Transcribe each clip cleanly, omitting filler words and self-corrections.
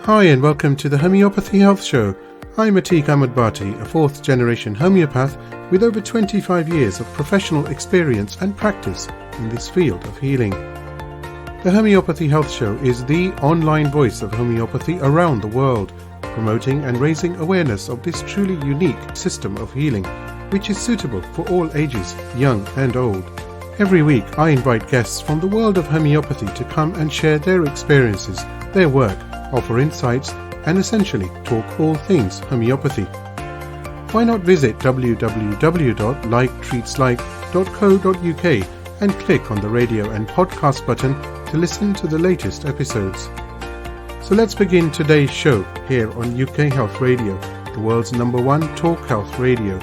Hi and welcome to the Homeopathy Health Show. I'm Atiq Ahmad-Bhatti, a fourth-generation homeopath with over 25 years of professional experience and practice in this field of healing. The Homeopathy Health Show is the online voice of homeopathy around the world, promoting and raising awareness of this truly unique system of healing, which is suitable for all ages, young and old. Every week I invite guests from the world of homeopathy to come and share their experiences, their work, offer insights, and essentially talk all things homeopathy. Why not visit www.liketreatslike.co.uk and click on the radio and podcast button to listen to the latest episodes. So let's begin today's show here on UK Health Radio, the world's #1 talk health radio.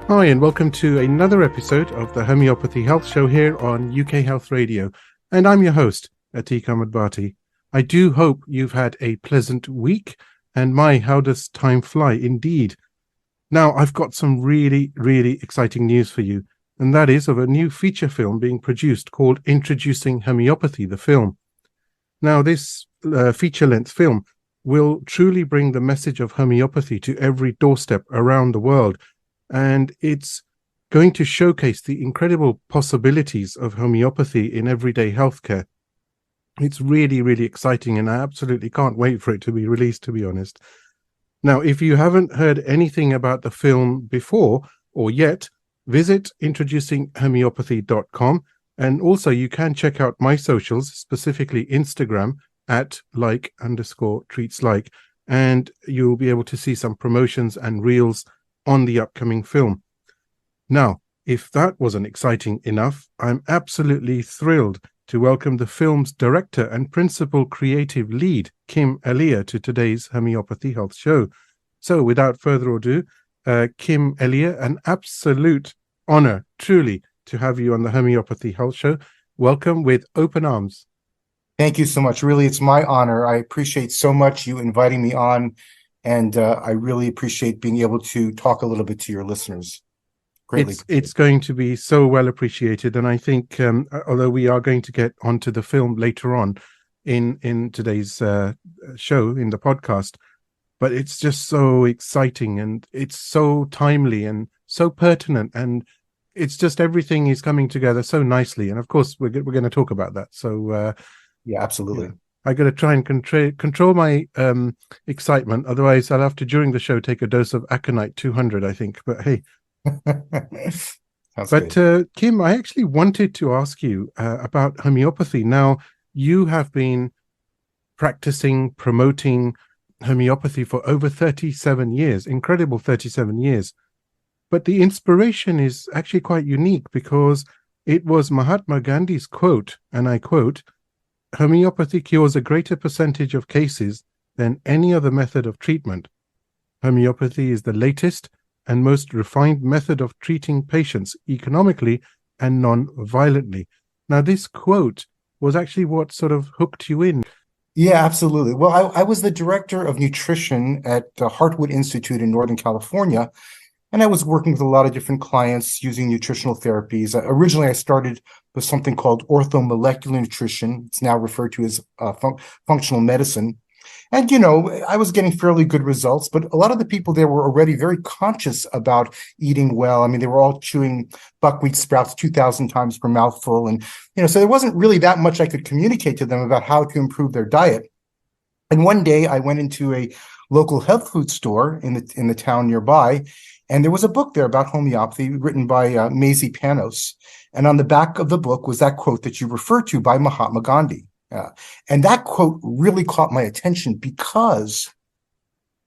Hi and welcome to another episode of the Homeopathy Health Show here on UK Health Radio. And I'm your host, Atiq Ahmad-Bhatti. I do hope you've had a pleasant week, and how does time fly indeed. Now, I've got some really exciting news for you, and that is of a new feature film being produced called Introducing Homeopathy, the film. Now, this feature-length film will truly bring the message of homeopathy to every doorstep around the world, and it's going to showcase the incredible possibilities of homeopathy in everyday healthcare. It's really exciting, and I absolutely can't wait for it to be released, to be honest. Now, if you haven't heard anything about the film before or yet, visit introducinghomeopathy.com, and also you can check out my socials, specifically Instagram at @like_treatslike, and you'll be able to see some promotions and reels on the upcoming film. Now, if that wasn't exciting enough, I'm absolutely thrilled to welcome the film's director and principal creative lead, Kim Elia, to today's Homeopathy Health Show. So without further ado, Kim Elia, an absolute honor, truly, to have you on the Homeopathy Health Show. Welcome with open arms. Thank you so much. Really, it's my honor. I appreciate so much you inviting me on, and I really appreciate being able to talk a little bit to your listeners. It's going to be so well appreciated, and I think although we are going to get onto the film later on in today's show, in the podcast, but it's just so exciting, and it's so timely and so pertinent, and it's just everything is coming together so nicely. And of course we're going to talk about that, so yeah, absolutely. Yeah. I got to try and control my excitement, otherwise I'll have to, during the show, take a dose of Aconite 200, I think. But hey. Kim, I actually wanted to ask you about homeopathy. Now, you have been practicing, promoting homeopathy for over 37 years, incredible 37 years. But the inspiration is actually quite unique, because it was Mahatma Gandhi's quote, and I quote, "Homeopathy cures a greater percentage of cases than any other method of treatment. Homeopathy is the latest and most refined method of treating patients economically and non-violently." Now, this quote was actually what sort of hooked you in. Yeah, absolutely. Well, I was the director of nutrition at the Hartwood Institute in Northern California, and I was working with a lot of different clients using nutritional therapies. Originally, I started with something called orthomolecular nutrition. It's now referred to as functional medicine. And, I was getting fairly good results, but a lot of the people there were already very conscious about eating well. I mean, they were all chewing buckwheat sprouts 2,000 times per mouthful. And, so there wasn't really that much I could communicate to them about how to improve their diet. And one day I went into a local health food store in the town nearby, and there was a book there about homeopathy written by Maisie Panos. And on the back of the book was that quote that you referred to by Mahatma Gandhi. And that quote really caught my attention, because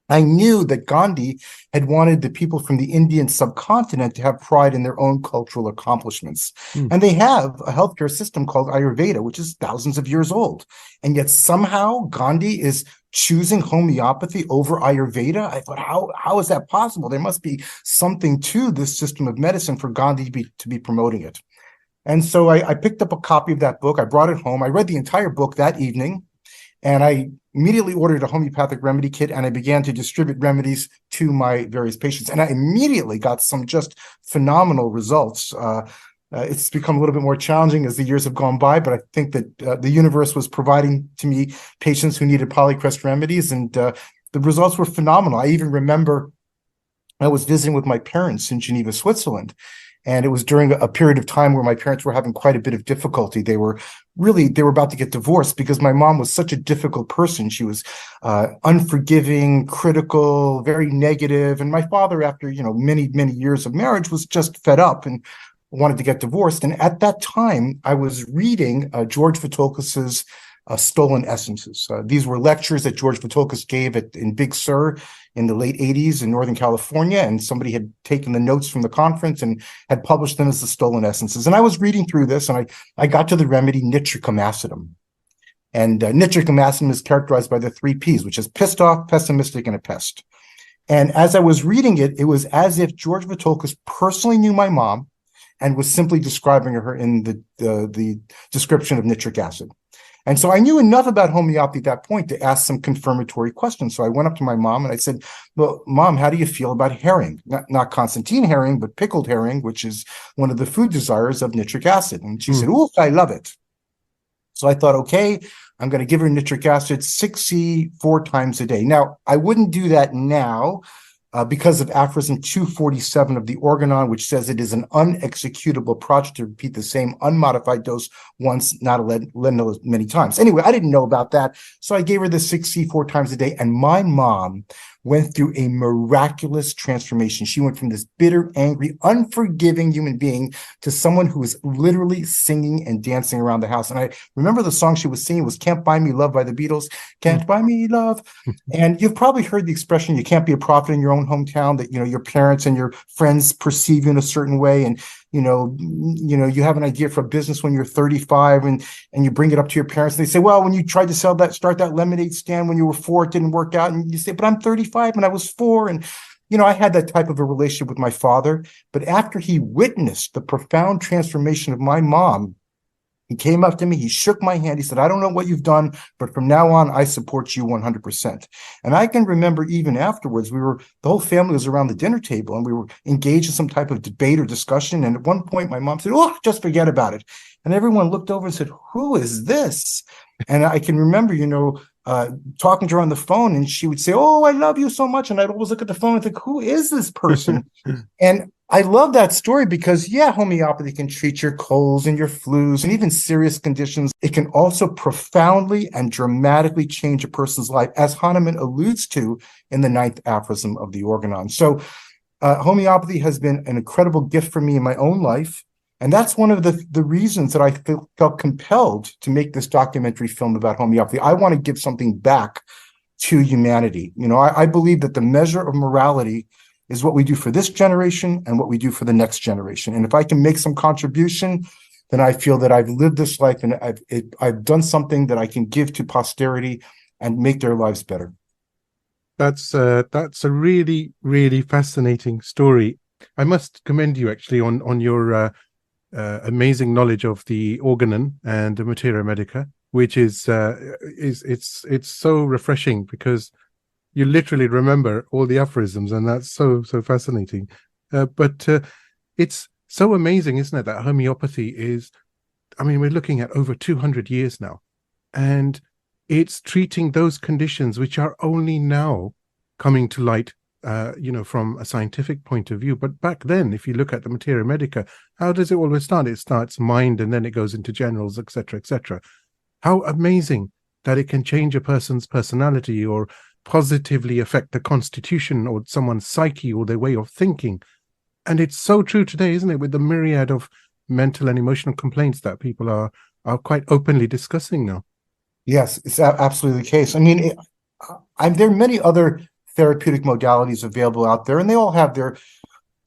I knew that Gandhi had wanted the people from the Indian subcontinent to have pride in their own cultural accomplishments. And they have a healthcare system called Ayurveda, which is thousands of years old. And yet somehow Gandhi is choosing homeopathy over Ayurveda. I thought, how is that possible? There must be something to this system of medicine for Gandhi to be promoting it. And so I picked up a copy of that book. I brought it home. I read the entire book that evening, and I immediately ordered a homeopathic remedy kit, and I began to distribute remedies to my various patients. And I immediately got some just phenomenal results. It's become a little bit more challenging as the years have gone by, but I think that the universe was providing to me patients who needed polycrest remedies, and the results were phenomenal. I even remember I was visiting with my parents in Geneva, Switzerland, and it was during a period of time where my parents were having quite a bit of difficulty. They were about to get divorced because my mom was such a difficult person. She was unforgiving, critical, very negative. And my father, after, many, many years of marriage, was just fed up and wanted to get divorced. And at that time, I was reading George Vithoulkas's Stolen Essences. These were lectures that George Vithoulkas gave in Big Sur in the late 80s in Northern California, and somebody had taken the notes from the conference and had published them as the Stolen Essences. And I was reading through this, and I got to the remedy nitricum acidum. And nitricum acidum is characterized by the 3 Ps, which is pissed off, pessimistic, and a pest. And as I was reading it, it was as if George Vithoulkas personally knew my mom and was simply describing her in the description of nitric acid. And so I knew enough about homeopathy at that point to ask some confirmatory questions. So I went up to my mom and I said, well, Mom, how do you feel about herring? Not Constantine herring, but pickled herring, which is one of the food desires of nitric acid. And she said, oh, I love it. So I thought, okay, I'm going to give her nitric acid 6C 4 times a day. Now, I wouldn't do that now because of aphorism 247 of the Organon, which says it is an unexecutable project to repeat the same unmodified dose once, not many times. Anyway, I didn't know about that. So I gave her the 6C 4 times a day. And my mom went through a miraculous transformation. She went from this bitter, angry, unforgiving human being to someone who was literally singing and dancing around the house. And I remember the song she was singing was Can't Buy Me Love by the Beatles. Can't buy me love. And you've probably heard the expression, you can't be a prophet in your own hometown, that, your parents and your friends perceive you in a certain way. And you have an idea for a business when you're 35 and you bring it up to your parents. And they say, well, when you tried to start that lemonade stand when you were 4, it didn't work out. And you say, but I'm 35 and I was 4. And, I had that type of a relationship with my father. But after he witnessed the profound transformation of my mom, he came up to me, he shook my hand, he said, I don't know what you've done, but from now on, I support you 100%. And I can remember even afterwards, the whole family was around the dinner table and we were engaged in some type of debate or discussion. And at one point, my mom said, oh, just forget about it. And everyone looked over and said, who is this? And I can remember, talking to her on the phone, and she would say, oh, I love you so much. And I'd always look at the phone and think, who is this person? And I love that story because, homeopathy can treat your colds and your flus and even serious conditions. It can also profoundly and dramatically change a person's life, as Hahnemann alludes to in the 9th aphorism of the Organon. So homeopathy has been an incredible gift for me in my own life. And that's one of the reasons that I felt compelled to make this documentary film about homeopathy. I want to give something back to humanity. I believe that the measure of morality is what we do for this generation and what we do for the next generation. And if I can make some contribution, then I feel that I've lived this life and I've done something that I can give to posterity and make their lives better. That's a really, really fascinating story. I must commend you actually on your amazing knowledge of the Organon and the materia medica, which is so refreshing because you literally remember all the aphorisms, and that's so fascinating. But it's so amazing, isn't it, that homeopathy is, we're looking at over 200 years now, and it's treating those conditions which are only now coming to light, from a scientific point of view. But back then, if you look at the materia medica, how does it always start? It starts mind, and then it goes into generals, etc., etc. How amazing that it can change a person's personality or positively affect the constitution or someone's psyche or their way of thinking. And it's so true today, isn't it, with the myriad of mental and emotional complaints that people are quite openly discussing now. Yes, it's absolutely the case. There are many other therapeutic modalities available out there, and they all have their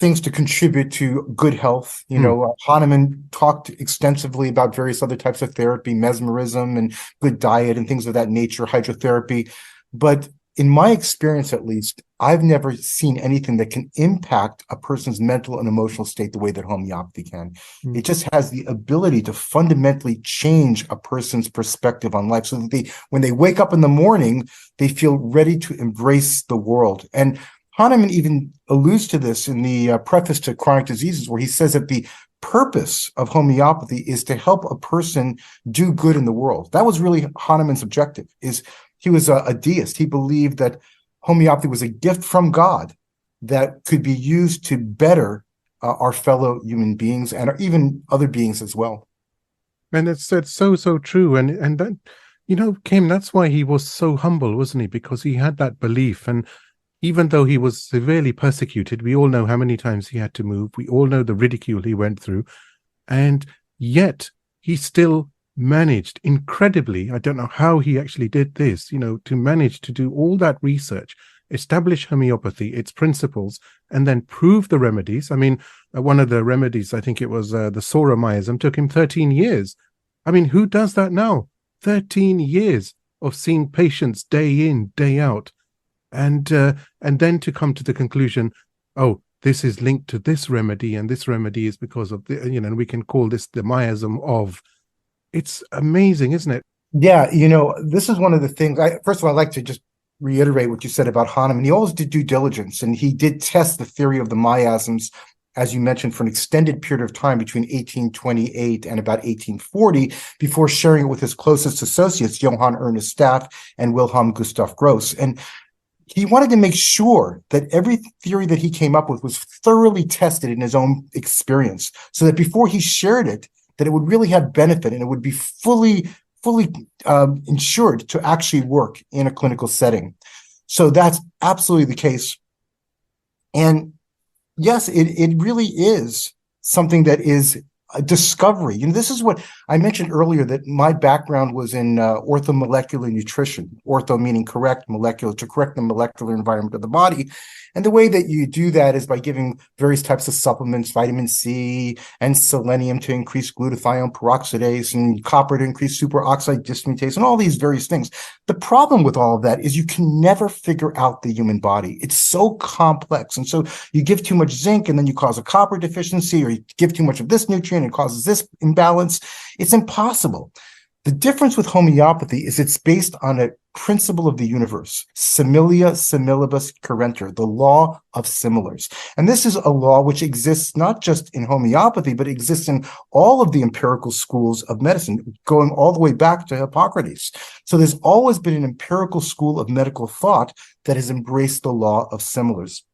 things to contribute to good health. Hahnemann talked extensively about various other types of therapy, mesmerism and good diet and things of that nature, hydrotherapy. But in my experience, at least, I've never seen anything that can impact a person's mental and emotional state the way that homeopathy can. It just has the ability to fundamentally change a person's perspective on life so that when they wake up in the morning, they feel ready to embrace the world. And Hahnemann even alludes to this in the preface to Chronic Diseases, where he says that the purpose of homeopathy is to help a person do good in the world. That was really Hahnemann's objective. He was a deist. He believed that homeopathy was a gift from God that could be used to better our fellow human beings and even other beings as well. And it's so true. And that, Kim, that's why he was so humble, wasn't he? Because he had that belief. And even though he was severely persecuted, we all know how many times he had to move. We all know the ridicule he went through. And yet he still managed incredibly. I don't know how he actually did this, to manage to do all that research, establish homeopathy, its principles, and then prove the remedies. I mean, one of the remedies, I think it was the Sora miasm, took him 13 years. I mean, who does that now? 13 years of seeing patients day in, day out. And then to come to the conclusion, oh, this is linked to this remedy, and this remedy is because of the, and we can call this the miasm of. It's amazing, isn't it? Yeah, this is one of the things. First of all, I'd like to just reiterate what you said about Hahnemann. He always did due diligence, and he did test the theory of the miasms, as you mentioned, for an extended period of time between 1828 and about 1840, before sharing it with his closest associates, Johann Ernest Staff and Wilhelm Gustav Gross. And he wanted to make sure that every theory that he came up with was thoroughly tested in his own experience, so that before he shared it, that it would really have benefit and it would be fully insured to actually work in a clinical setting. So that's absolutely the case. And yes, it really is something that is a discovery. This is what I mentioned earlier, that my background was in orthomolecular nutrition, ortho meaning correct, molecular to correct the molecular environment of the body. And the way that you do that is by giving various types of supplements, vitamin C and selenium to increase glutathione peroxidase and copper to increase superoxide dismutase and all these various things. The problem with all of that is you can never figure out the human body. It's so complex. And so you give too much zinc and then you cause a copper deficiency, or you give too much of this nutrient and it causes this imbalance. It's impossible. The difference with homeopathy is it's based on a principle of the universe, similia similibus currentur, the law of similars. And this is a law which exists not just in homeopathy, but exists in all of the empirical schools of medicine, going all the way back to Hippocrates. So there's always been an empirical school of medical thought that has embraced the law of similars.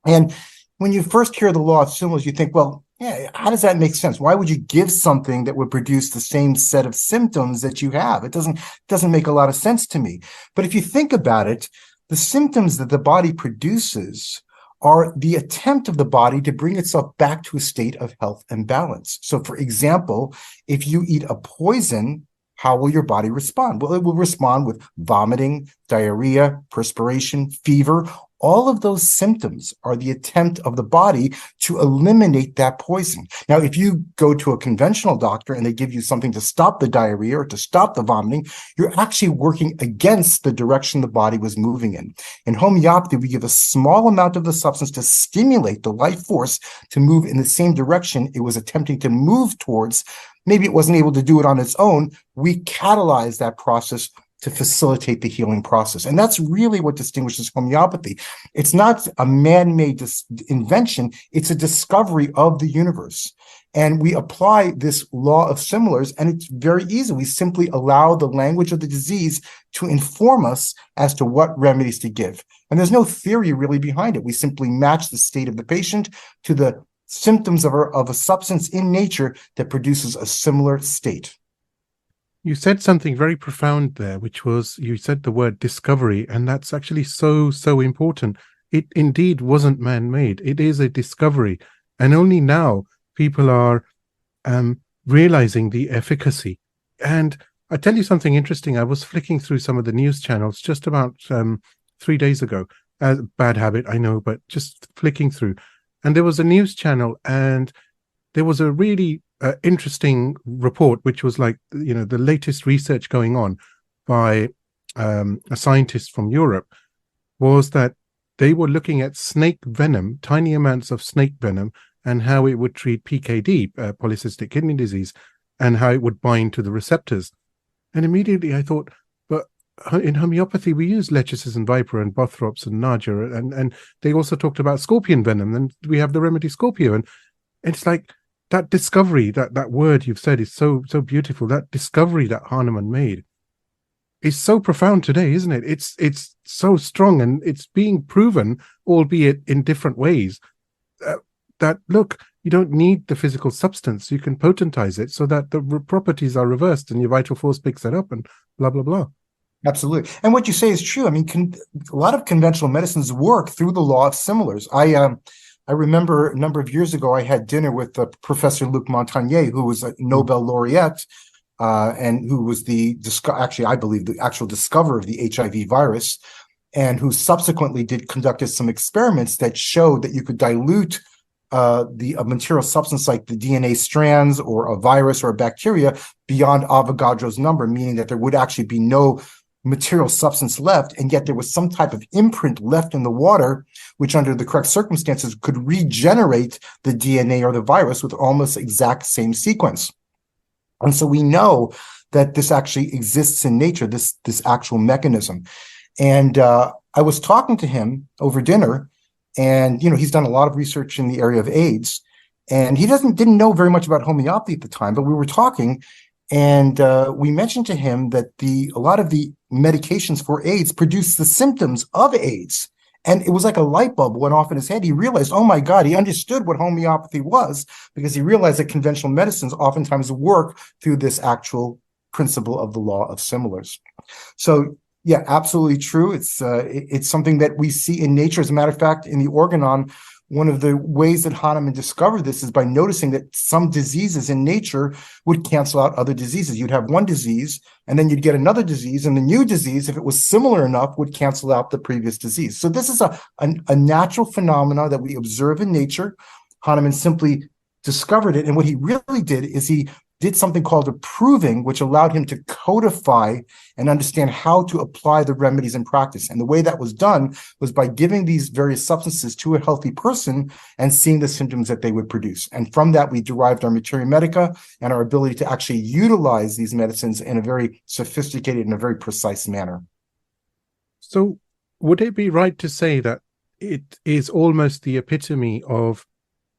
And when you first hear the law of similars, you think, well, yeah, how does that make sense? Why would you give something that would produce the same set of symptoms that you have? It doesn't make a lot of sense to me. But if you think about it, the symptoms that the body produces are the attempt of the body to bring itself back to a state of health and balance. So, for example, if you eat a poison, how will your body respond? Well, it will respond with vomiting, diarrhea, perspiration, fever. All of those symptoms are the attempt of the body to eliminate that poison. Now, if you go to a conventional doctor and they give you something to stop the diarrhea or to stop the vomiting, you're actually working against the direction the body was moving in. In homeopathy, we give a small amount of the substance to stimulate the life force to move in the same direction it was attempting to move towards. Maybe it wasn't able to do it on its own. We catalyze that process to facilitate the healing process. And that's really what distinguishes homeopathy. It's not a man-made invention. It's a discovery of the universe. And we apply this law of similars, and it's very easy. We simply allow the language of the disease to inform us as to what remedies to give. And there's no theory really behind it. We simply match the state of the patient to the symptoms of a substance in nature that produces a similar state. You said something very profound there, which was, you said the word discovery, and that's actually so important. It indeed wasn't man-made. It is a discovery. And only now people are realizing the efficacy. And I tell you something interesting. I was flicking through some of the news channels just about 3 days ago. Bad habit, I know, but just flicking through. And there was a news channel, and there was a really interesting report, which was like, the latest research going on by a scientist from Europe, was that they were looking at snake venom, tiny amounts of snake venom, and how it would treat PKD, polycystic kidney disease, and how it would bind to the receptors. And immediately I thought, but in homeopathy, we use leches and viper and bothrops and naja, and they also talked about scorpion venom, and we have the remedy Scorpio. And it's like, that discovery, that word you've said is so beautiful. That discovery that Hahnemann made is so profound today, isn't it? It's so strong, and it's being proven, albeit in different ways, that look, you don't need the physical substance. You can potentize it so that the properties are reversed and your vital force picks it up and blah, blah, blah. Absolutely. And what you say is true. I mean, a lot of conventional medicines work through the law of similars. I remember a number of years ago, I had dinner with Professor Luc Montagnier, who was a Nobel laureate, and who was actually, I believe, the actual discoverer of the HIV virus, and who subsequently conducted some experiments that showed that you could dilute a material substance like the DNA strands or a virus or a bacteria beyond Avogadro's number, meaning that there would actually be no material substance left, and yet there was some type of imprint left in the water, which under the correct circumstances could regenerate the DNA or the virus with almost exact same sequence. And so we know that this actually exists in nature, this actual mechanism. And I was talking to him over dinner, and he's done a lot of research in the area of AIDS, and he didn't know very much about homeopathy at the time, but we were talking, and we mentioned to him that a lot of the medications for AIDS produce the symptoms of AIDS. And it was like a light bulb went off in his head. He realized, oh my God, he understood what homeopathy was, because he realized that conventional medicines oftentimes work through this actual principle of the law of similars. So yeah, absolutely true. It's something that we see in nature. As a matter of fact, in the Organon, one of the ways that Hahnemann discovered this is by noticing that some diseases in nature would cancel out other diseases. You'd have one disease, and then you'd get another disease, and the new disease, if it was similar enough, would cancel out the previous disease. So this is a natural phenomena that we observe in nature. Hahnemann simply discovered it, and what he really did is he did something called a proving, which allowed him to codify and understand how to apply the remedies in practice. And the way that was done was by giving these various substances to a healthy person and seeing the symptoms that they would produce. And from that, we derived our materia medica and our ability to actually utilize these medicines in a very sophisticated and a very precise manner. So would it be right to say that it is almost the epitome of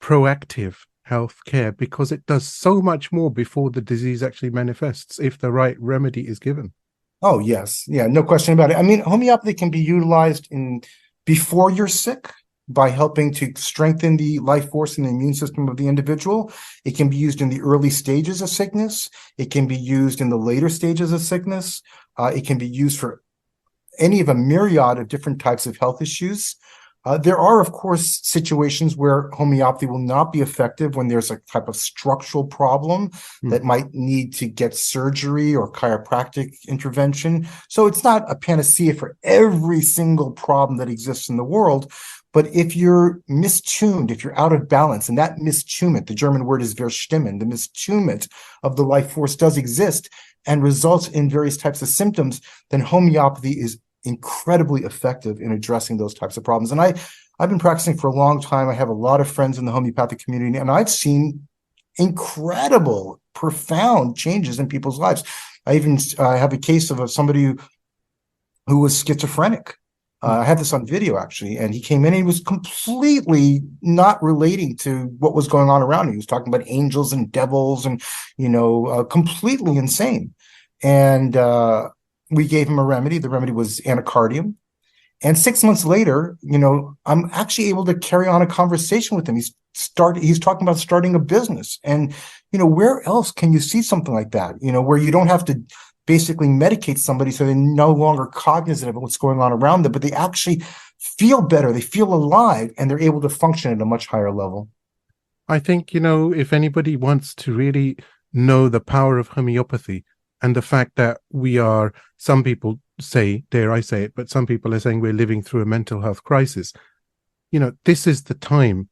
proactive healthcare, because it does so much more before the disease actually manifests if the right remedy is given? Oh, yes. Yeah, no question about it. I mean, homeopathy can be utilized before you're sick by helping to strengthen the life force and the immune system of the individual. It can be used in the early stages of sickness. It can be used in the later stages of sickness. It can be used for any of a myriad of different types of health issues. There are, of course, situations where homeopathy will not be effective when there's a type of structural problem that might need to get surgery or chiropractic intervention. So it's not a panacea for every single problem that exists in the world. But if you're mistuned, if you're out of balance, and that mistunement, the German word is Verstimmen, the mistunement of the life force does exist and results in various types of symptoms, then homeopathy is incredibly effective in addressing those types of problems. And I've been practicing for a long time. I have a lot of friends in the homeopathic community, and I've seen incredible, profound changes in people's lives. I even have a case of somebody who was schizophrenic. I have this on video, actually, and he came in and he was completely not relating to what was going on around him. He was talking about angels and devils and, completely insane. And we gave him a remedy. The remedy was anacardium. And 6 months later, I'm actually able to carry on a conversation with him. He's talking about starting a business. And, where else can you see something like that? Where you don't have to basically medicate somebody so they're no longer cognizant of what's going on around them, but they actually feel better, they feel alive, and they're able to function at a much higher level. I think, if anybody wants to really know the power of homeopathy, and the fact that some people say, dare I say it, but some people are saying we're living through a mental health crisis. This is the time.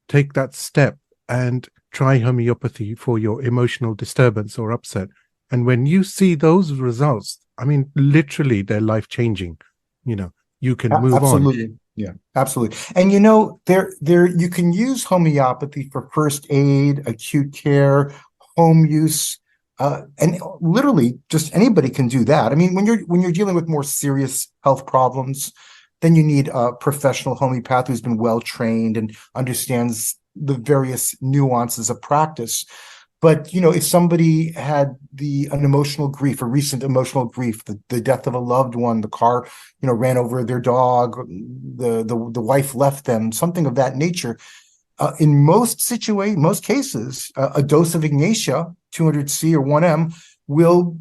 Take that step and try homeopathy for your emotional disturbance or upset. And when you see those results, I mean, literally they're life-changing. You can move on. Yeah, absolutely. And there you can use homeopathy for first aid, acute care, home use. And literally just anybody can do that. I mean, when you're dealing with more serious health problems, then you need a professional homeopath who's been well trained and understands the various nuances of practice. But, if somebody had an emotional grief, a recent emotional grief, the death of a loved one, the car, ran over their dog, the wife left them, something of that nature, in most cases, a dose of Ignatia, 200C or 1M, will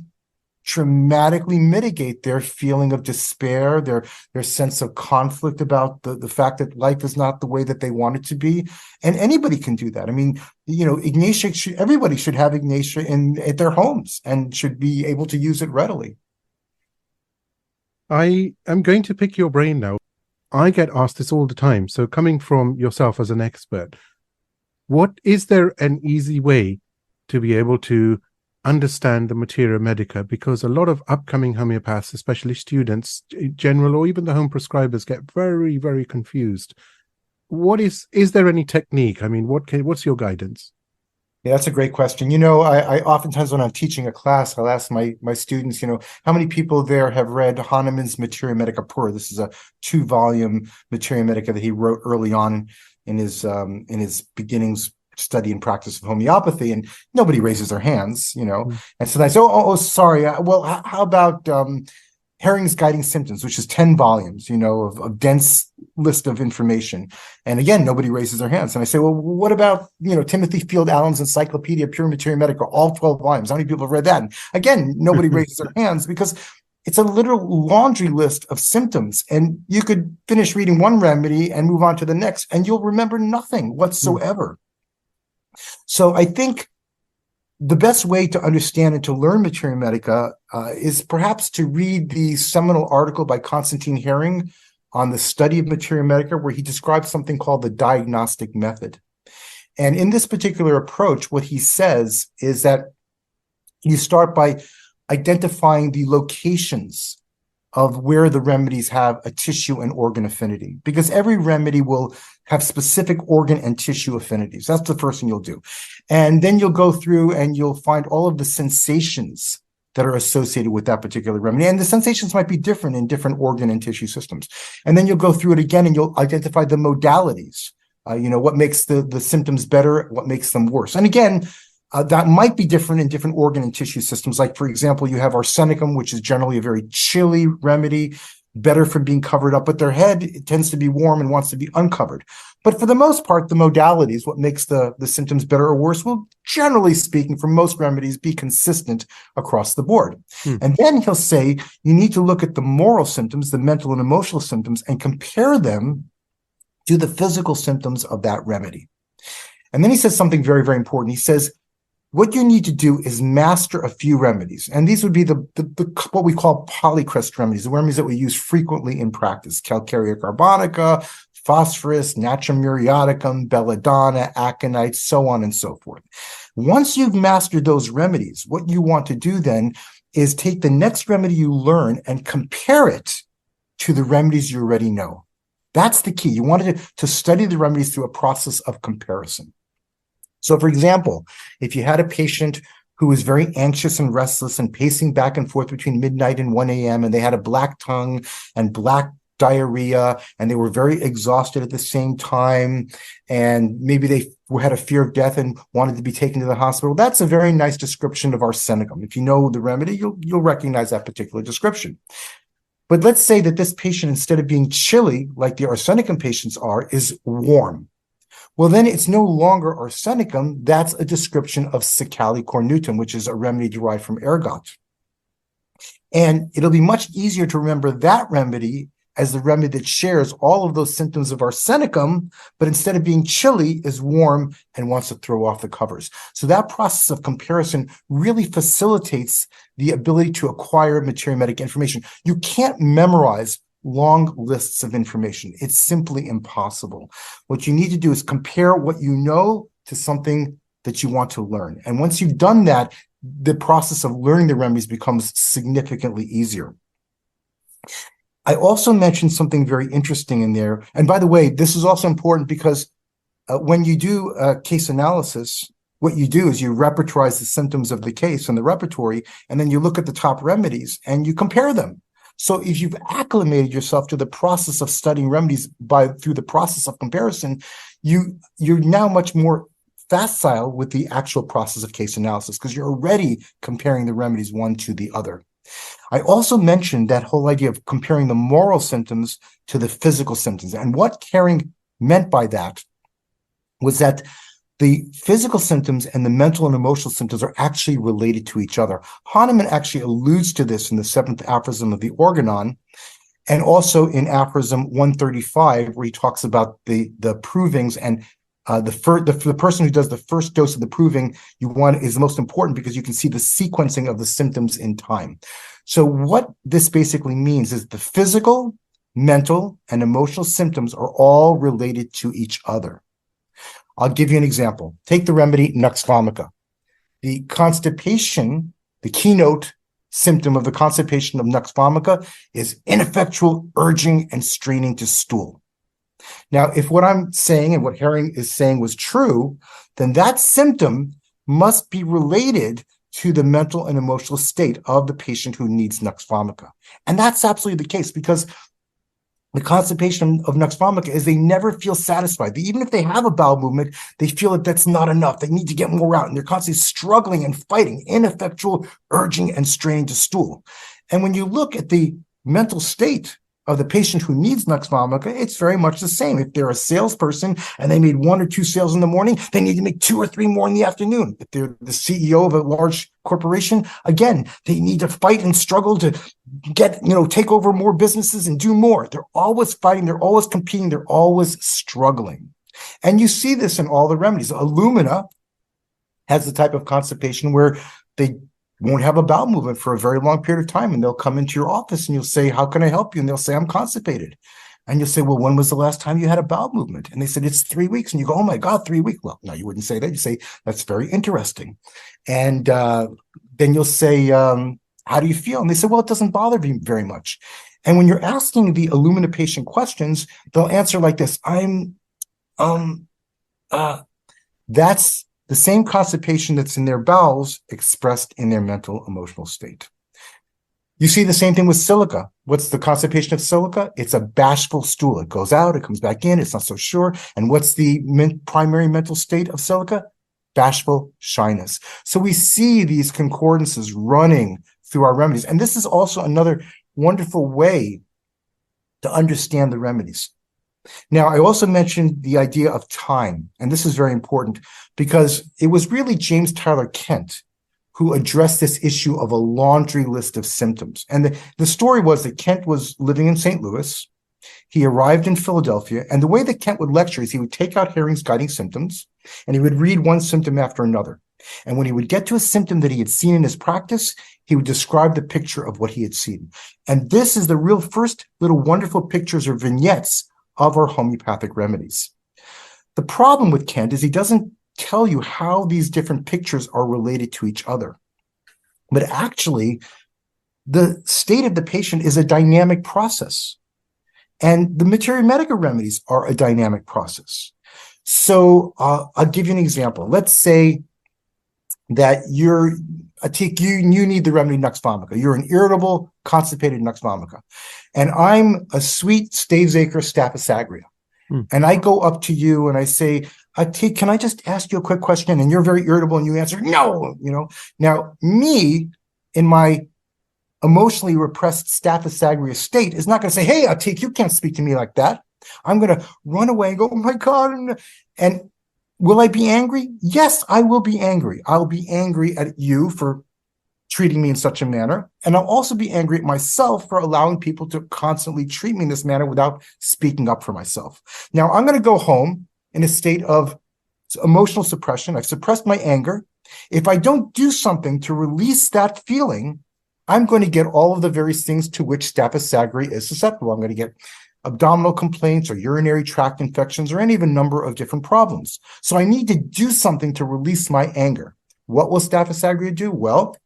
dramatically mitigate their feeling of despair, their sense of conflict about the fact that life is not the way that they want it to be. And anybody can do that. I mean, Ignatia, everybody should have Ignatia at their homes and should be able to use it readily. I am going to pick your brain now. I get asked this all the time. So coming from yourself as an expert, is there an easy way to be able to understand the materia medica? Because a lot of upcoming homeopaths, especially students in general, or even the home prescribers, get very, very confused. Is there any technique? I mean, what's your guidance? Yeah, that's a great question. I oftentimes when I'm teaching a class, I'll ask my students, how many people there have read Hahnemann's Materia Medica Pura? This is a 2-volume Materia Medica that he wrote early on in his beginnings study and practice of homeopathy, and nobody raises their hands, And so I say, sorry. Well, how about Herring's Guiding Symptoms, which is 10 volumes, of dense list of information. And again, nobody raises their hands. And I say, well, what about, Timothy Field Allen's Encyclopedia Pure Materia Medica, all 12 volumes? How many people have read that? And again, nobody raises their hands because it's a literal laundry list of symptoms. And you could finish reading one remedy and move on to the next, and you'll remember nothing whatsoever. So I think the best way to understand and to learn Materia Medica is perhaps to read the seminal article by Constantine Herring on the study of Materia Medica, where he describes something called the diagnostic method. And in this particular approach, what he says is that you start by identifying the locations of where the remedies have a tissue and organ affinity, because every remedy will have specific organ and tissue affinities. That's the first thing you'll do. And then you'll go through and you'll find all of the sensations that are associated with that particular remedy. And the sensations might be different in different organ and tissue systems. And then you'll go through it again and you'll identify the modalities, what makes the symptoms better, what makes them worse. And again, that might be different in different organ and tissue systems. Like, for example, you have arsenicum, which is generally a very chilly remedy, better for being covered up, but their head, it tends to be warm and wants to be uncovered. But for the most part, the modalities, what makes the symptoms better or worse, will, generally speaking, for most remedies, be consistent across the board. And then he'll say, you need to look at the moral symptoms, the mental and emotional symptoms, and compare them to the physical symptoms of that remedy. And then he says something very, very important. He says, what you need to do is master a few remedies. And these would be the what we call polycrest remedies, the remedies that we use frequently in practice: calcarea carbonica, phosphorus, natrum muriaticum, belladonna, aconite, so on and so forth. Once you've mastered those remedies, what you want to do then is take the next remedy you learn and compare it to the remedies you already know. That's the key. You wanted to study the remedies through a process of comparison. So, for example, if you had a patient who was very anxious and restless and pacing back and forth between midnight and 1 a.m., and they had a black tongue and black diarrhea, and they were very exhausted at the same time, and maybe they had a fear of death and wanted to be taken to the hospital, that's a very nice description of arsenicum. If you know the remedy, you'll recognize that particular description. But let's say that this patient, instead of being chilly, like the arsenicum patients are, is warm. Well, then it's no longer arsenicum. That's a description of Cicali cornutum, which is a remedy derived from ergot. And it'll be much easier to remember that remedy as the remedy that shares all of those symptoms of arsenicum, but instead of being chilly, is warm and wants to throw off the covers. So that process of comparison really facilitates the ability to acquire materia medica information. You can't memorize long lists of information. It's simply impossible. What you need to do is compare what you know to something that you want to learn. And once you've done that, the process of learning the remedies becomes significantly easier. I also mentioned something very interesting in there. And by the way, this is also important because when you do a case analysis, what you do is you repertorize the symptoms of the case in the repertory, and then you look at the top remedies and you compare them. So if you've acclimated yourself to the process of studying remedies through the process of comparison, you're now much more facile with the actual process of case analysis because you're already comparing the remedies one to the other. I also mentioned that whole idea of comparing the moral symptoms to the physical symptoms. And what Caring meant by that was that the physical symptoms and the mental and emotional symptoms are actually related to each other. Hahnemann actually alludes to this in the 7th aphorism of the Organon, and also in aphorism 135, where he talks about the provings and the person who does the first dose of the proving is the most important because you can see the sequencing of the symptoms in time. So what this basically means is the physical, mental, and emotional symptoms are all related to each other. I'll give you an example. Take the remedy Nux vomica. The constipation, the keynote symptom of the constipation of Nux vomica is ineffectual urging and straining to stool. Now, if what I'm saying and what Herring is saying was true, then that symptom must be related to the mental and emotional state of the patient who needs Nux vomica. And that's absolutely the case because the constipation of Nux vomica is they never feel satisfied. Even if they have a bowel movement, they feel that that's not enough. They need to get more out, and they're constantly struggling and fighting, ineffectual urging and straining to stool. And when you look at the mental state of the patient who needs Nux vomica, it's very much the same. If they're a salesperson and they made 1 or 2 sales in the morning, they need to make 2 or 3 more in the afternoon. If they're the CEO of a large corporation, again, they need to fight and struggle to take over more businesses and do more. They're always fighting, they're always competing, they're always struggling. And you see this in all the remedies. Illumina has the type of constipation where they won't have a bowel movement for a very long period of time, and they'll come into your office and you'll say, how can I help you? And they'll say, I'm constipated. And you'll say, well, when was the last time you had a bowel movement? And they said, it's 3 weeks. And you go, oh my God, 3 weeks. Well, no, you wouldn't say that. You say, that's very interesting. And then you'll say, how do you feel? And they say, well, it doesn't bother me very much. And when you're asking the Illumina patient questions, they'll answer like this. That's the same constipation that's in their bowels expressed in their mental, emotional state. You see the same thing with silica. What's the constipation of silica? It's a bashful stool. It goes out, it comes back in, it's not so sure. And what's the primary mental state of silica? Bashful shyness. So we see these concordances running through our remedies. And this is also another wonderful way to understand the remedies. Now, I also mentioned the idea of time, and this is very important because it was really James Tyler Kent who addressed this issue of a laundry list of symptoms. And the story was that Kent was living in St. Louis. He arrived in Philadelphia, and the way that Kent would lecture is he would take out Herring's Guiding Symptoms, and he would read one symptom after another. And when he would get to a symptom that he had seen in his practice, he would describe the picture of what he had seen. And this is the real first little wonderful pictures or vignettes of our homeopathic remedies. The problem with Kent is he doesn't tell you how these different pictures are related to each other. But actually, the state of the patient is a dynamic process. And the materia medica remedies are a dynamic process. So I'll give you an example. Let's say that you need the remedy Nux vomica. You're an irritable, constipated Nux vomica. And I'm a sweet Stavesacre Staphylococcus aureus. And I go up to you and I say, Atik, can I just ask you a quick question? And you're very irritable and you answer, no, Now, me, in my emotionally repressed Staphylococcus aureus state, is not going to say, hey, Atik, you can't speak to me like that. I'm going to run away and go, oh my God. And will I be angry? Yes, I will be angry. I'll be angry at you for treating me in such a manner. And I'll also be angry at myself for allowing people to constantly treat me in this manner without speaking up for myself. Now, I'm going to go home in a state of emotional suppression. I've suppressed my anger. If I don't do something to release that feeling, I'm going to get all of the various things to which Staphylococcus aureus is susceptible. I'm going to get abdominal complaints or urinary tract infections or any of a number of different problems. So I need to do something to release my anger. What will Staphylococcus aureus do? Well,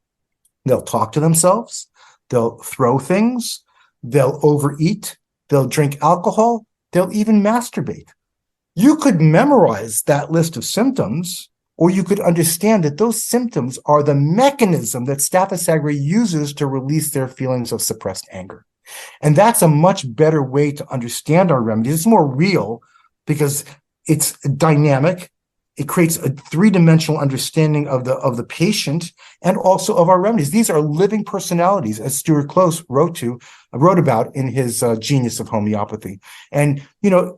they'll talk to themselves, they'll throw things, they'll overeat, they'll drink alcohol, they'll even masturbate. You could memorize that list of symptoms, or you could understand that those symptoms are the mechanism that Staphylococcus aureus uses to release their feelings of suppressed anger. And that's a much better way to understand our remedies. It's more real because it's dynamic. It creates a three-dimensional understanding of the patient and also of our remedies. These are living personalities, as Stuart Close wrote about in his Genius of Homeopathy. And,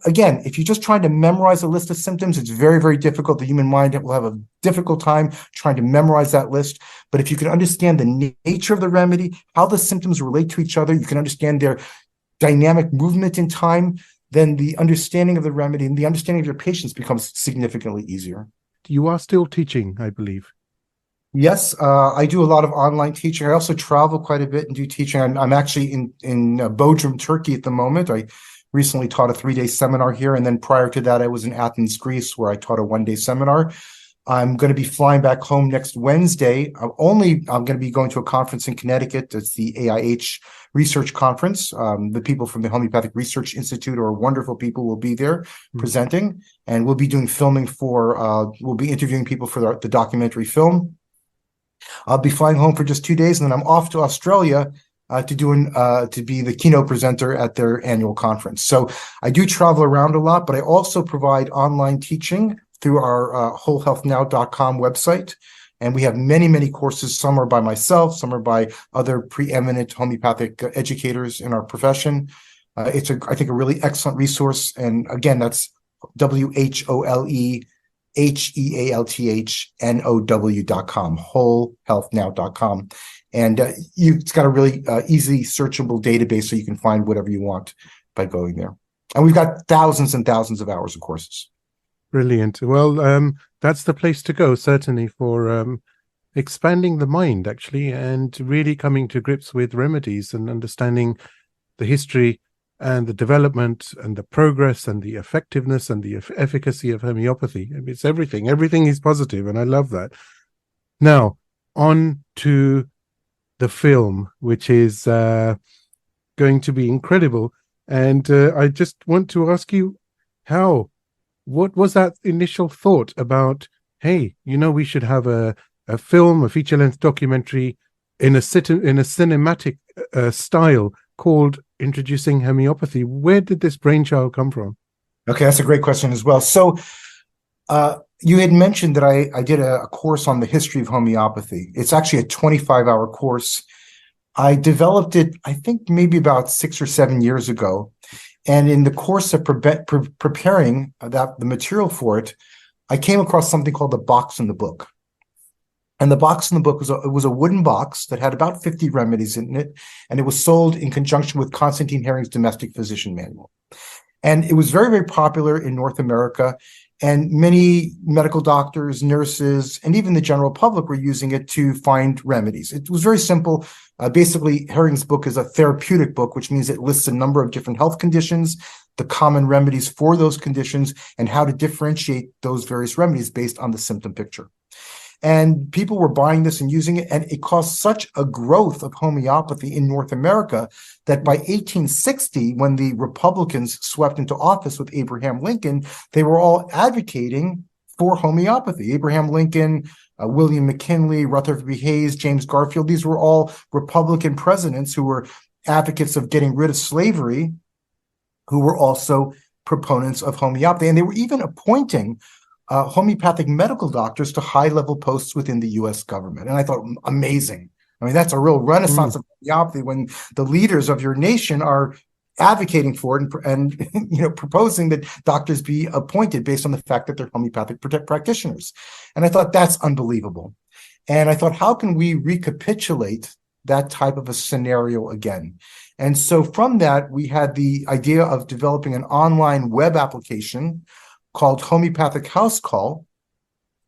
again, if you're just trying to memorize a list of symptoms, it's very, very difficult. The human mind will have a difficult time trying to memorize that list. But if you can understand the nature of the remedy, how the symptoms relate to each other, you can understand their dynamic movement in time, then the understanding of the remedy and the understanding of your patients becomes significantly easier. You are still teaching, I believe. Yes, I do a lot of online teaching. I also travel quite a bit and do teaching. I'm actually in Bodrum, Turkey at the moment. I recently taught a 3-day seminar here, and then prior to that, I was in Athens, Greece, where I taught a 1-day seminar. I'm going to be flying back home next Wednesday. I'm going to be going to a conference in Connecticut. It's the AIH Research Conference. The people from the Homeopathic Research Institute are wonderful people will be there presenting, and we'll be doing filming we'll be interviewing people for the documentary film. I'll be flying home for just 2 days, and then I'm off to Australia to be the keynote presenter at their annual conference. So I do travel around a lot, but I also provide online teaching through our wholehealthnow.com website. And we have many, many courses. Some are by myself, some are by other preeminent homeopathic educators in our profession. It's, I think, a really excellent resource. And again, that's wholehealthnow.com, wholehealthnow.com. And it's got a really easy searchable database, so you can find whatever you want by going there. And we've got thousands and thousands of hours of courses. Brilliant. Well, that's the place to go, certainly, for expanding the mind, actually, and really coming to grips with remedies and understanding the history and the development and the progress and the effectiveness and the efficacy of homeopathy. It's everything. Everything is positive, and I love that. Now, on to the film, which is going to be incredible. And I just want to ask you, what was that initial thought about, hey, we should have a film, a feature-length documentary in a cinematic style called Introducing Homeopathy? Where did this brainchild come from? Okay, that's a great question as well. So you had mentioned that I did a course on the history of homeopathy. It's actually a 25-hour course. I developed it, I think, maybe about 6 or 7 years ago. And in the course of preparing the material for it, I came across something called the box in the book. And the box in the book was a wooden box that had about 50 remedies in it, and it was sold in conjunction with Constantine Herring's Domestic Physician Manual. And it was very, very popular in North America, and many medical doctors, nurses, and even the general public were using it to find remedies. It was very simple. Basically, Herring's book is a therapeutic book, which means it lists a number of different health conditions, the common remedies for those conditions, and how to differentiate those various remedies based on the symptom picture. And people were buying this and using it, and it caused such a growth of homeopathy in North America that by 1860, when the Republicans swept into office with Abraham Lincoln, they were all advocating for homeopathy. Abraham Lincoln, William McKinley, Rutherford B. Hayes, James Garfield, these were all Republican presidents who were advocates of getting rid of slavery, who were also proponents of homeopathy. And they were even appointing homeopathic medical doctors to high-level posts within the U.S. government. And I thought, amazing. I mean, that's a real renaissance of homeopathy when the leaders of your nation are advocating for it and proposing that doctors be appointed based on the fact that they're homeopathic practitioners. And I thought, that's unbelievable. And I thought, how can we recapitulate that type of a scenario again? And so from that, we had the idea of developing an online web application called Homeopathic House Call,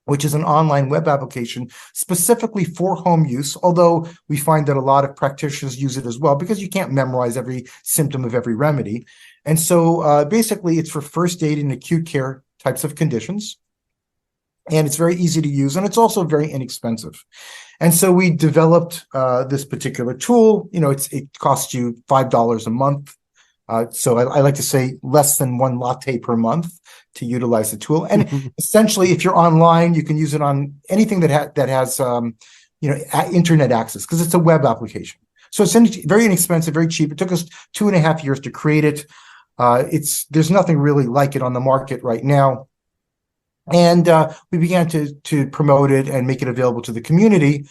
which is an online web application specifically for home use, although we find that a lot of practitioners use it as well because you can't memorize every symptom of every remedy. And so basically it's for first aid and acute care types of conditions. And it's very easy to use, and it's also very inexpensive. And so we developed this particular tool. It costs you $5 a month. So I like to say less than one latte per month to utilize the tool. And essentially, if you're online, you can use it on anything that has internet access because it's a web application. So it's very inexpensive, very cheap. It took us 2.5 years to create it. There's nothing really like it on the market right now. And we began to promote it and make it available to the community.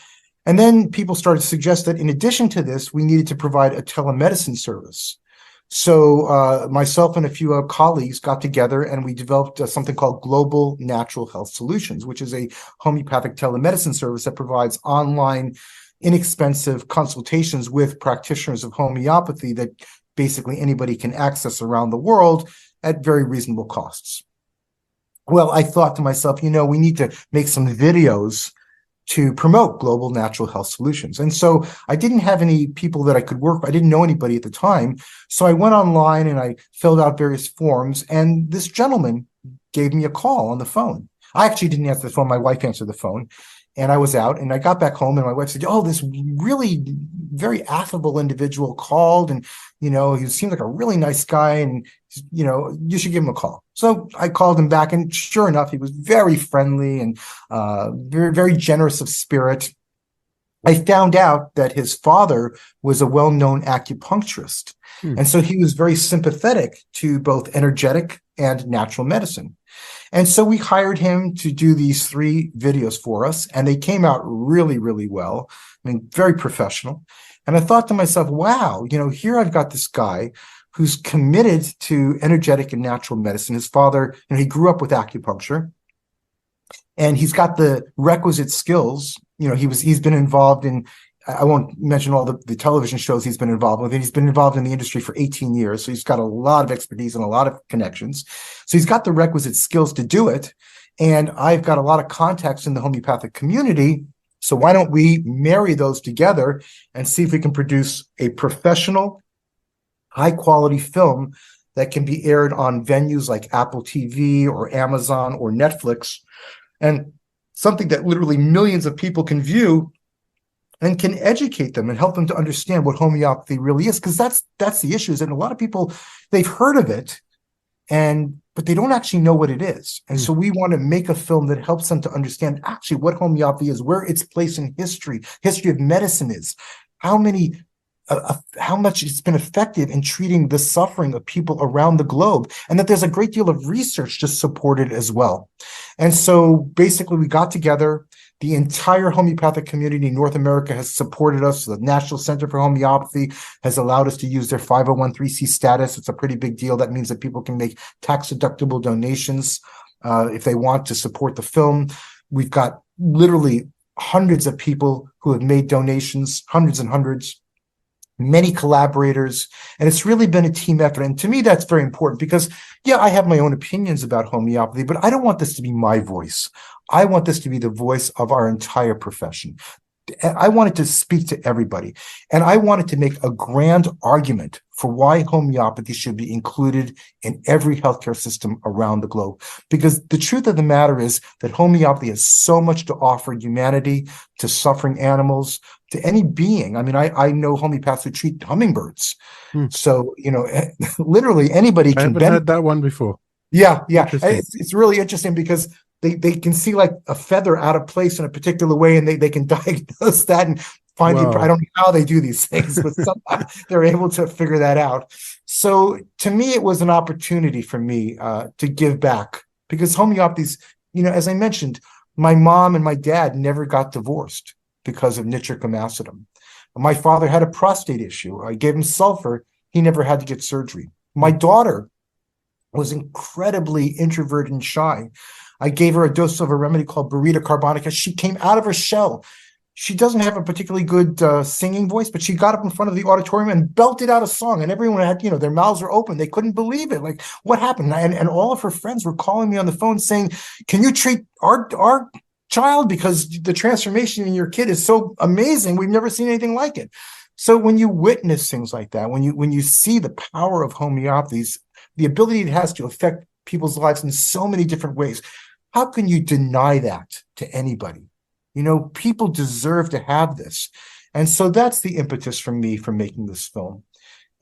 And then people started to suggest that in addition to this, we needed to provide a telemedicine service. So myself and a few colleagues got together and we developed something called Global Natural Health Solutions, which is a homeopathic telemedicine service that provides online, inexpensive consultations with practitioners of homeopathy that basically anybody can access around the world at very reasonable costs. Well, I thought to myself, we need to make some videos to promote Global Natural Health Solutions. And so I didn't have any people that I could work with. I didn't know anybody at the time. So I went online and I filled out various forms, and this gentleman gave me a call on the phone. I actually didn't answer the phone. My wife answered the phone. And I was out, and I got back home, and my wife said, "Oh, this really very affable individual called, and he seemed like a really nice guy, and you should give him a call." So I called him back, and sure enough, he was very friendly and very, very generous of spirit. I found out that his father was a well-known acupuncturist, and so he was very sympathetic to both energetic and natural medicine. And so we hired him to do these 3 videos for us, and they came out really, really well. I mean, very professional. And I thought to myself, wow, here I've got this guy who's committed to energetic and natural medicine. His father, he grew up with acupuncture, and he's got the requisite skills. He's been involved in, I won't mention all the television shows he's been involved with. He's been involved in the industry for 18 years. So he's got a lot of expertise and a lot of connections. So he's got the requisite skills to do it. And I've got a lot of contacts in the homeopathic community. So why don't we marry those together and see if we can produce a professional, high quality film that can be aired on venues like Apple TV or Amazon or Netflix, and something that literally millions of people can view and can educate them and help them to understand what homeopathy really is. Because that's the issue, is that a lot of people, they've heard of it, but they don't actually know what it is. And so we want to make a film that helps them to understand actually what homeopathy is, where its place in history of medicine is, how much it's been effective in treating the suffering of people around the globe, and that there's a great deal of research to support it as well. And so basically we got together. The entire homeopathic community in North America has supported us. The National Center for Homeopathy has allowed us to use their 501(c) status. It's a pretty big deal. That means that people can make tax-deductible donations if they want to support the film. We've got literally hundreds of people who have made donations, hundreds and hundreds, many collaborators, and it's really been a team effort. And to me, that's very important because, yeah, I have my own opinions about homeopathy, but I don't want this to be my voice. I want this to be the voice of our entire profession. I wanted to speak to everybody, and I wanted to make a grand argument for why homeopathy should be included in every healthcare system around the globe. Because the truth of the matter is that homeopathy has so much to offer humanity, to suffering animals, to any being. I mean, I know homeopaths who treat hummingbirds. So, literally anybody I can haven't heard that one before. Yeah. It's really interesting because they can see like a feather out of place in a particular way, and they can diagnose that and find it. I don't know how they do these things, but somehow they're able to figure that out. So to me, it was an opportunity for me to give back, because homeopathy's, as I mentioned, my mom and my dad never got divorced because of nitric acidum. My father had a prostate issue. I gave him sulfur. He never had to get surgery. My daughter was incredibly introverted and shy. I gave her a dose of a remedy called burrito carbonica. She came out of her shell. She doesn't have a particularly good singing voice, but she got up in front of the auditorium and belted out a song, and everyone had, their mouths were open. They couldn't believe it. Like, what happened? And all of her friends were calling me on the phone saying, "Can you treat our child? Because the transformation in your kid is so amazing. We've never seen anything like it." So when you witness things like that, when you see the power of homeopathy, the ability it has to affect people's lives in so many different ways, how can you deny that to anybody? People deserve to have this. And so that's the impetus for me for making this film,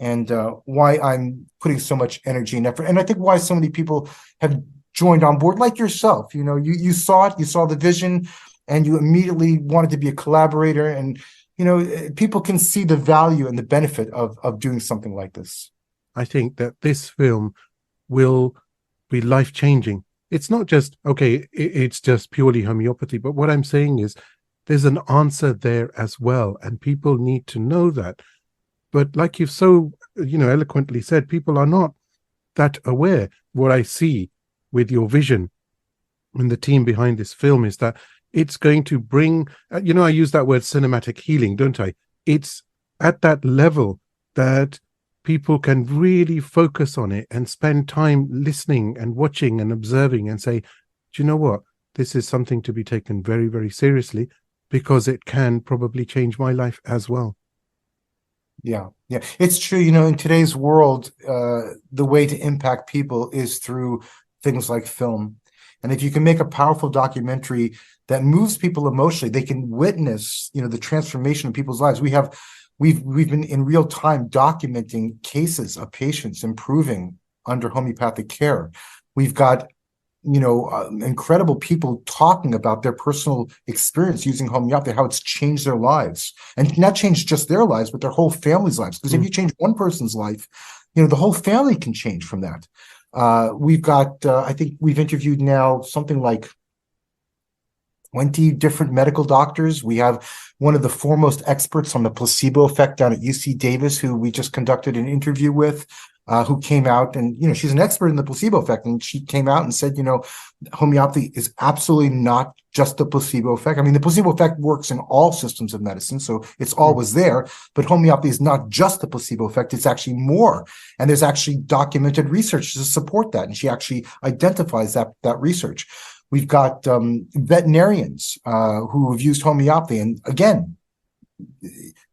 and why I'm putting so much energy and effort. And I think why so many people have joined on board, like yourself. You saw it, you saw the vision, and you immediately wanted to be a collaborator. And, people can see the value and the benefit of doing something like this. I think that this film will be life-changing. It's not just, okay, it's just purely homeopathy, but what I'm saying is there's an answer there as well, and people need to know that. But like you've so, eloquently said, people are not that aware. What I see with your vision and the team behind this film is that it's going to bring, I use that word cinematic healing, don't I? It's at that level that people can really focus on it and spend time listening and watching and observing and say, do you know what? This is something to be taken very, very seriously, because it can probably change my life as well. Yeah, it's true. In today's world, the way to impact people is through things like film. And if you can make a powerful documentary that moves people emotionally, they can witness, the transformation of people's lives. We've been in real time documenting cases of patients improving under homeopathic care. We've got incredible people talking about their personal experience using homeopathy, how it's changed their lives, and not changed just their lives, but their whole family's lives. Because if you change one person's life, the whole family can change from that. We've got, I think we've interviewed now something like 20 different medical doctors. We have one of the foremost experts on the placebo effect down at UC Davis, who we just conducted an interview with, who came out and, she's an expert in the placebo effect. And she came out and said, homeopathy is absolutely not just the placebo effect. I mean, the placebo effect works in all systems of medicine, so it's always there. But homeopathy is not just the placebo effect. It's actually more. And there's actually documented research to support that. And she actually identifies that research. We've got veterinarians who have used homeopathy. And again,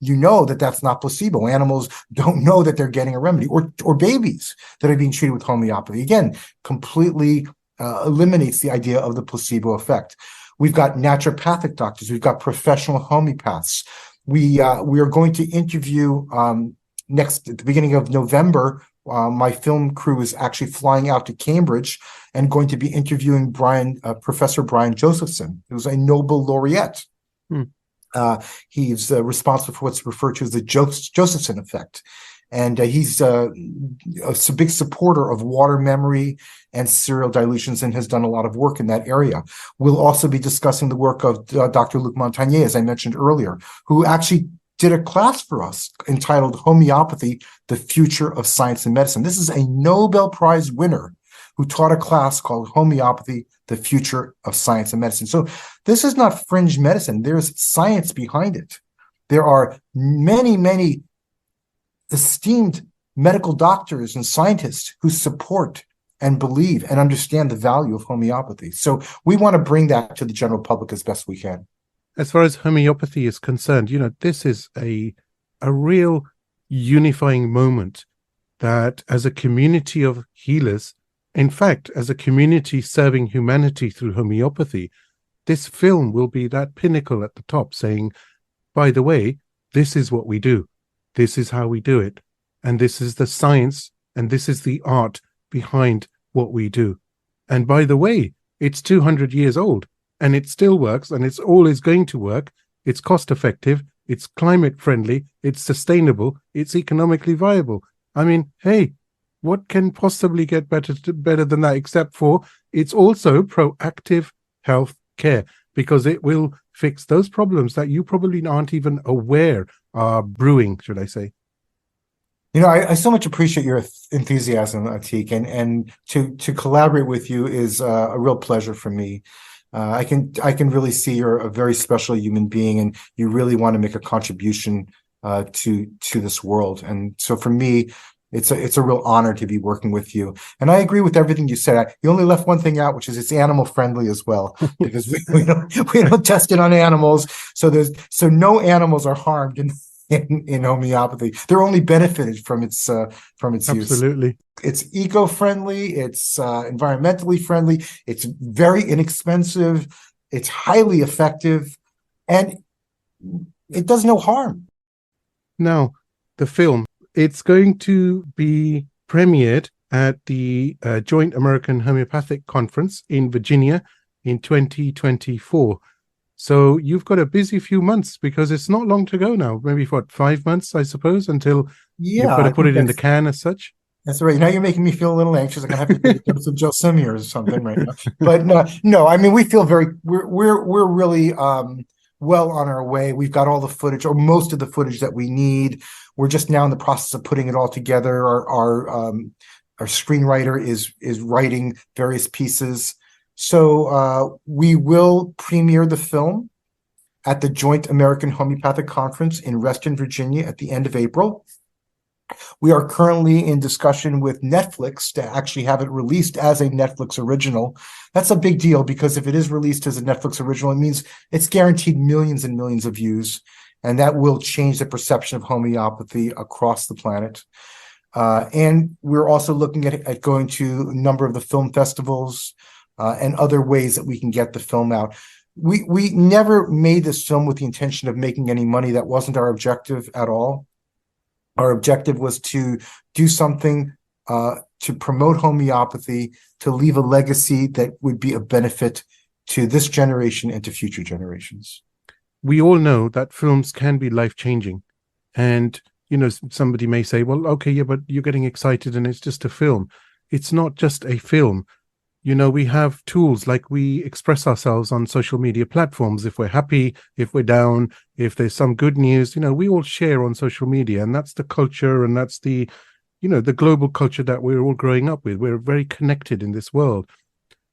that's not placebo. Animals don't know that they're getting a remedy, or babies that are being treated with homeopathy. Again, completely eliminates the idea of the placebo effect. We've got naturopathic doctors. We've got professional homeopaths. We are going to interview at the beginning of November. My film crew is actually flying out to Cambridge and going to be interviewing Professor Brian Josephson, who's a Nobel laureate. He's responsible for what's referred to as the Josephson effect. And he's a big supporter of water memory and serial dilutions, and has done a lot of work in that area. We'll also be discussing the work of Dr. Luc Montagnier, as I mentioned earlier, who actually did a class for us entitled Homeopathy, the Future of Science and Medicine. This is a Nobel Prize winner who taught a class called Homeopathy, the Future of Science and Medicine. So this is not fringe medicine. There's science behind it. There are many, many esteemed medical doctors and scientists who support and believe and understand the value of homeopathy. So we want to bring that to the general public as best we can. As far as homeopathy is concerned, this is a real unifying moment that, as a community of healers, in fact, as a community serving humanity through homeopathy, this film will be that pinnacle at the top saying, by the way, this is what we do. This is how we do it. And this is the science, and this is the art behind what we do. And by the way, it's 200 years old, and it still works, and it's always going to work. It's cost effective, it's climate friendly, it's sustainable, it's economically viable. I mean, hey, what can possibly get better than that, except for it's also proactive health care, because it will fix those problems that you probably aren't even aware are brewing, should I say. I so much appreciate your enthusiasm, Atik, and to collaborate with you is a real pleasure for me. I can really see you're a very special human being, and you really want to make a contribution to this world. And so for me, it's a real honor to be working with you. And I agree with everything you said. You only left one thing out, which is it's animal friendly as well, because we don't test it on animals. So no animals are harmed in homeopathy. They're only benefited from its use. Absolutely. It's eco-friendly, it's environmentally friendly, it's very inexpensive, it's highly effective, and it does no harm. Now, the film, it's going to be premiered at the Joint American Homeopathic Conference in Virginia in 2024. So you've got a busy few months because it's not long to go now. Maybe what, 5 months, I suppose, until you've Yeah, got to I put think it in the can as such. that's right. Now you're making me feel a little anxious. I'm gonna have to take a dose of Gelsemium or something right now. But no, no, I mean we feel we're really well on our way. We've got all the footage, or most of the footage that we need. We're just now in the process of putting it all together. Our screenwriter is writing various pieces. So we will premiere the film at the Joint American Homeopathic Conference in Reston, Virginia at the end of April. We are currently in discussion with Netflix to actually have it released as a Netflix original. That's a big deal because if it is released as a Netflix original, it means it's guaranteed millions and millions of views, and that will change the perception of homeopathy across the planet. And we're also looking at going to a number of the film festivals and other ways that we can get the film out. We never made this film with the intention of making any money. That wasn't our objective at all. Our objective was to do something to promote homeopathy, to leave a legacy that would be a benefit to this generation and to future generations. We all know that films can be life-changing. And, somebody may say, well, okay, yeah, but you're getting excited and it's just a film. It's not just a film. We have tools like we express ourselves on social media platforms. If we're happy, if we're down, if there's some good news, we all share on social media. And that's the culture, and that's the global culture that we're all growing up with. We're very connected in this world.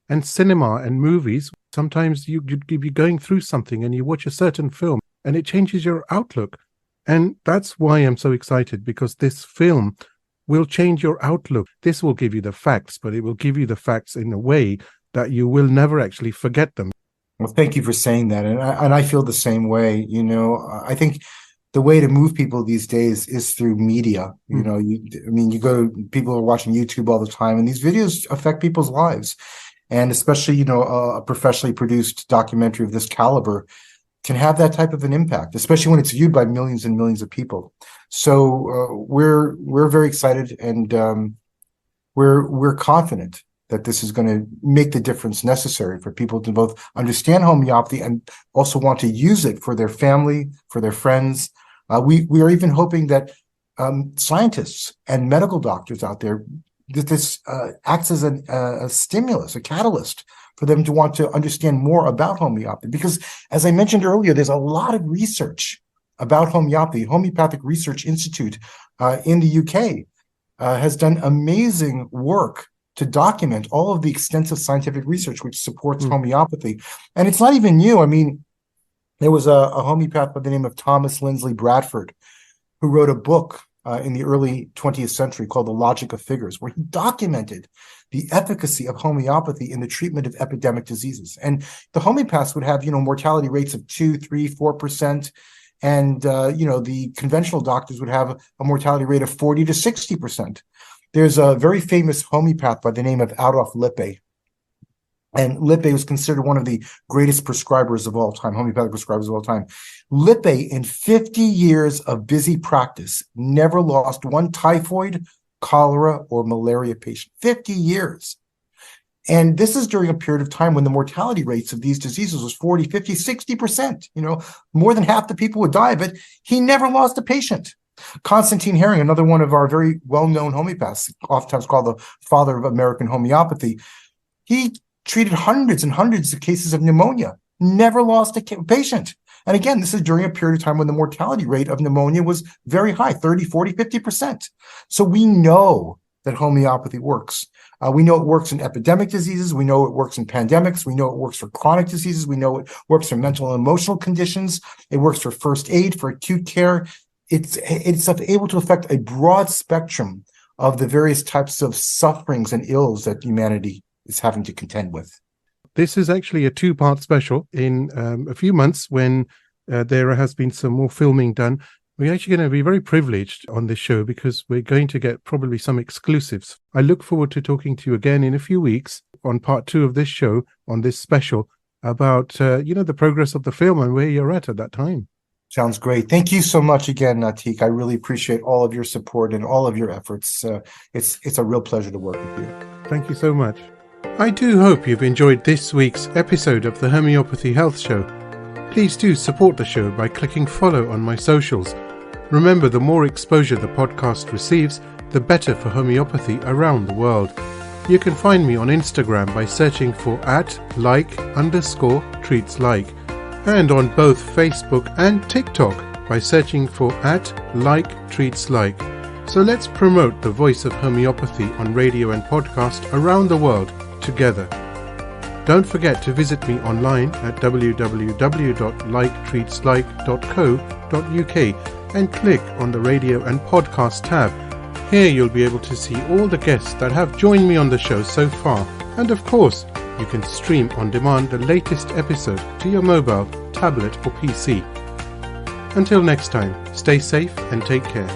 And cinema and movies, sometimes you'd be going through something and you watch a certain film and it changes your outlook. And that's why I'm so excited, because this film will change your outlook. This will give you the facts, but it will give you the facts in a way that you will never actually forget them. Well, thank you for saying that. And I feel the same way. I think the way to move people these days is through media. People are watching YouTube all the time, and these videos affect people's lives. And especially, a professionally produced documentary of this caliber can have that type of an impact, especially when it's viewed by millions and millions of people. So we're very excited, and we're confident that this is going to make the difference necessary for people to both understand homeopathy and also want to use it for their family, for their friends. We are even hoping that scientists and medical doctors out there, that this acts as a stimulus, a catalyst for them to want to understand more about homeopathy. Because, as I mentioned earlier, there's a lot of research about homeopathy. Homeopathic Research Institute in the UK has done amazing work to document all of the extensive scientific research which supports homeopathy. And it's not even new. I mean, there was a homeopath by the name of Thomas Lindsley Bradford who wrote a book in the early 20th century called The Logic of Figures, where he documented the efficacy of homeopathy in the treatment of epidemic diseases. And the homeopaths would have, mortality rates of 2, 3, 4%. And, the conventional doctors would have a mortality rate of 40 to 60%. There's a very famous homeopath by the name of Adolf Lippe. And Lippe was considered one of the greatest prescribers of all time, homeopathic prescribers of all time. Lippe, in 50 years of busy practice, never lost one typhoid, cholera, or malaria patient. 50 years. And this is during a period of time when the mortality rates of these diseases was 40, 50, 60%. More than half the people would die, but he never lost a patient. Constantine Herring, another one of our very well-known homeopaths, oftentimes called the father of American homeopathy, he treated hundreds and hundreds of cases of pneumonia, never lost a patient. And again, this is during a period of time when the mortality rate of pneumonia was very high, 30, 40, 50%. So we know that homeopathy works. We know it works in epidemic diseases. We know it works in pandemics. We know it works for chronic diseases. We know it works for mental and emotional conditions. It works for first aid, for acute care. It's able to affect a broad spectrum of the various types of sufferings and ills that humanity is having to contend with. This is actually a two-part special. In a few months, when there has been some more filming done, we're actually going to be very privileged on this show because we're going to get probably some exclusives. I look forward to talking to you again in a few weeks on part 2 of this show, on this special, about the progress of the film and where you're at that time. Sounds great. Thank you so much again, Natik. I really appreciate all of your support and all of your efforts. It's a real pleasure to work with you. Thank you so much. I do hope you've enjoyed this week's episode of the Homeopathy Health Show. Please do support the show by clicking follow on my socials. Remember, the more exposure the podcast receives, the better for homeopathy around the world. You can find me on Instagram by searching for @like_treatslike, and on both Facebook and TikTok by searching for @like_treatslike. So let's promote the voice of homeopathy on radio and podcast around the world together. Don't forget to visit me online at www.liketreatslike.co.uk and click on the radio and podcast tab. Here you'll be able to see all the guests that have joined me on the show so far, and of course you can stream on demand the latest episode to your mobile, tablet or PC. Until next time, stay safe and take care.